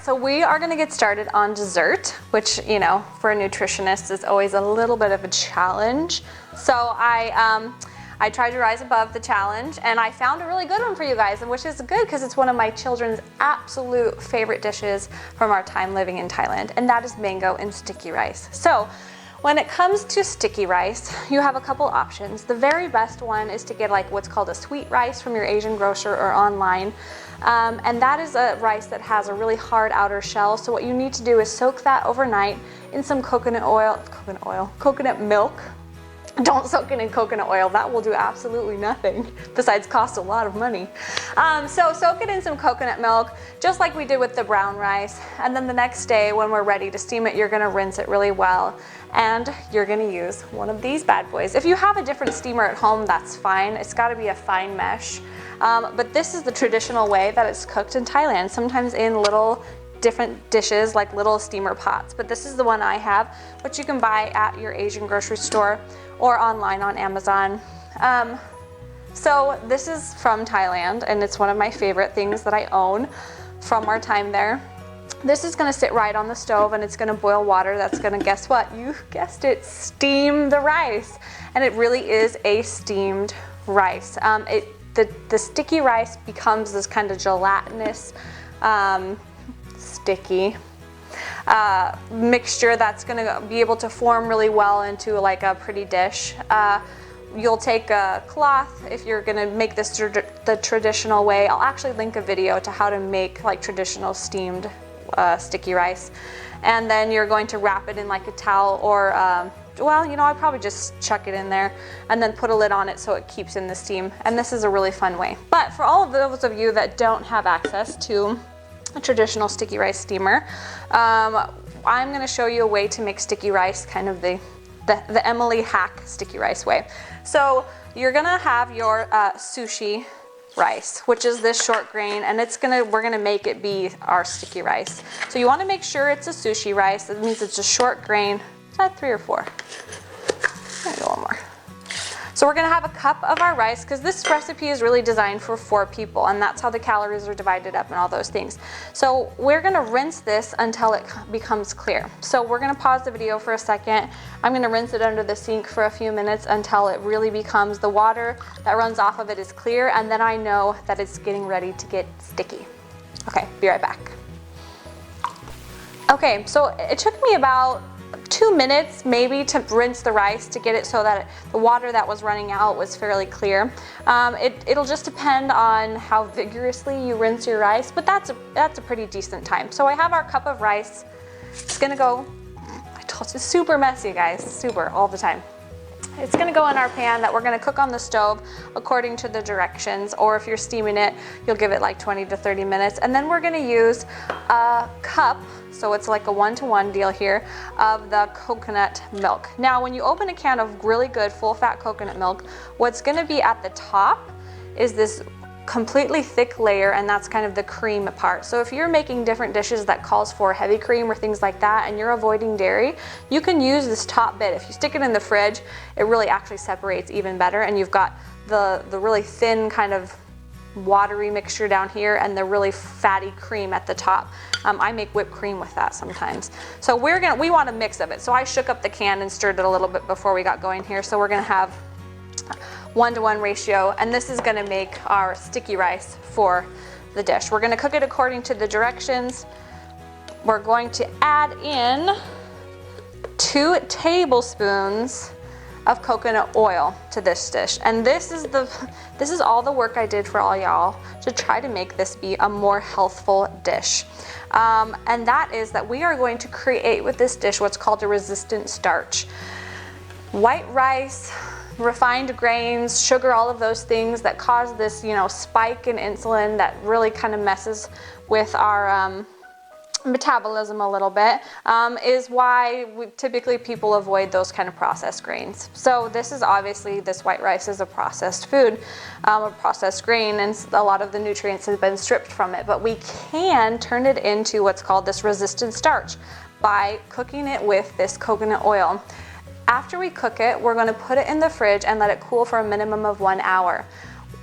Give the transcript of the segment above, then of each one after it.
so we are gonna get started on dessert, which, you know, for a nutritionist is always a little bit of a challenge. So I tried to rise above the challenge, and I found a really good one for you guys, which is good because it's one of my children's absolute favorite dishes from our time living in Thailand, and that is mango and sticky rice. So when it comes to sticky rice, you have a couple options. The very best one is to get like what's called a sweet rice from your Asian grocer or online. And that is a rice that has a really hard outer shell. So what you need to do is soak that overnight in some coconut milk. Don't soak it in coconut oil, that will do absolutely nothing besides cost a lot of money. So soak it in some coconut milk, just like we did with the brown rice. And then the next day when we're ready to steam it, you're gonna rinse it really well. And you're gonna use one of these bad boys. If you have a different steamer at home, that's fine. It's gotta be a fine mesh. But this is the traditional way that it's cooked in Thailand, sometimes in little different dishes like little steamer pots. But this is the one I have, which you can buy at your Asian grocery store or online on Amazon. So this is from Thailand, and it's one of my favorite things that I own from our time there. This is gonna sit right on the stove, and it's gonna boil water that's gonna, guess what? You guessed it, steam the rice. And it really is a steamed rice. The sticky rice becomes this kind of gelatinous, sticky mixture that's gonna be able to form really well into like a pretty dish. You'll take a cloth if you're gonna make this the traditional way. I'll actually link a video to how to make like traditional steamed sticky rice. And then you're going to wrap it in like a towel or, well, you know, I'd probably just chuck it in there and then put a lid on it so it keeps in the steam. And this is a really fun way. But for all of those of you that don't have access to a traditional sticky rice steamer, I'm gonna show you a way to make sticky rice, kind of the Emily Hack sticky rice way. So you're gonna have your sushi rice, which is this short grain, and we're gonna make it be our sticky rice. So you wanna make sure it's a sushi rice. That means it's a short grain, 3 or 4. Maybe a little more. So we're gonna have a cup of our rice, because this recipe is really designed for 4 people, and that's how the calories are divided up and all those things. So we're gonna rinse this until it becomes clear. So we're gonna pause the video for a second. I'm gonna rinse it under the sink for a few minutes until it really becomes, the water that runs off of it is clear, and then I know that it's getting ready to get sticky. Okay, be right back. Okay, so it took me about 2 minutes maybe to rinse the rice to get it so that the water that was running out was fairly clear. It'll just depend on how vigorously you rinse your rice, but that's a pretty decent time. So I have our cup of rice. It's gonna go, I told you, it's super messy, guys, super, all the time. It's gonna go in our pan that we're gonna cook on the stove according to the directions, or if you're steaming it, you'll give it like 20 to 30 minutes. And then we're gonna use a cup, so it's like a 1-to-1 deal here, of the coconut milk. Now, when you open a can of really good full-fat coconut milk, what's gonna be at the top is this completely thick layer, and that's kind of the cream part. So if you're making different dishes that calls for heavy cream or things like that, and you're avoiding dairy, you can use this top bit. If you stick it in the fridge, it really actually separates even better, and you've got the really thin kind of watery mixture down here and the really fatty cream at the top. I make whipped cream with that sometimes. So we want a mix of it. So I shook up the can and stirred it a little bit before we got going here. So we're gonna have 1-to-1 ratio, and this is gonna make our sticky rice for the dish. We're gonna cook it according to the directions. We're going to add in 2 tablespoons of coconut oil to this dish. And this is all the work I did for all y'all to try to make this be a more healthful dish. And that is that we are going to create with this dish what's called a resistant starch. White rice, refined grains, sugar, all of those things that cause this, you know, spike in insulin that really kind of messes with our metabolism a little bit, is why typically people avoid those kind of processed grains. So this is obviously, this white rice is a processed food, a processed grain, and a lot of the nutrients have been stripped from it, but we can turn it into what's called this resistant starch by cooking it with this coconut oil. After we cook it, we're going to put it in the fridge and let it cool for a minimum of 1 hour.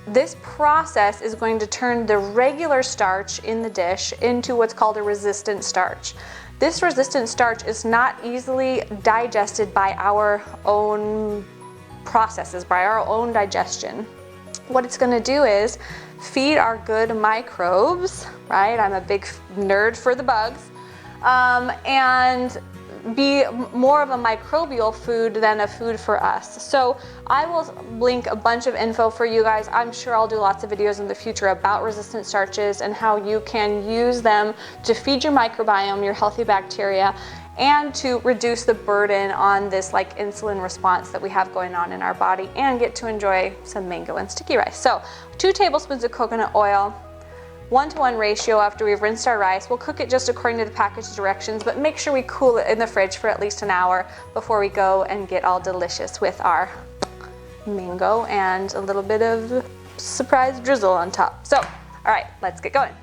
this process is going to turn the regular starch in the dish into what's called a resistant starch. This resistant starch is not easily digested by our own processes, by our own digestion. What it's going to do is feed our good microbes, right? I'm a big nerd for the bugs, and be more of a microbial food than a food for us. So I will link a bunch of info for you guys. I'm sure I'll do lots of videos in the future about resistant starches and how you can use them to feed your microbiome, your healthy bacteria, and to reduce the burden on this like insulin response that we have going on in our body, and get to enjoy some mango and sticky rice. So 2 tablespoons of coconut oil, 1-to-1 ratio after we've rinsed our rice. We'll cook it just according to the package directions, but make sure we cool it in the fridge for at least an hour before we go and get all delicious with our mango and a little bit of surprise drizzle on top. So, all right, let's get going.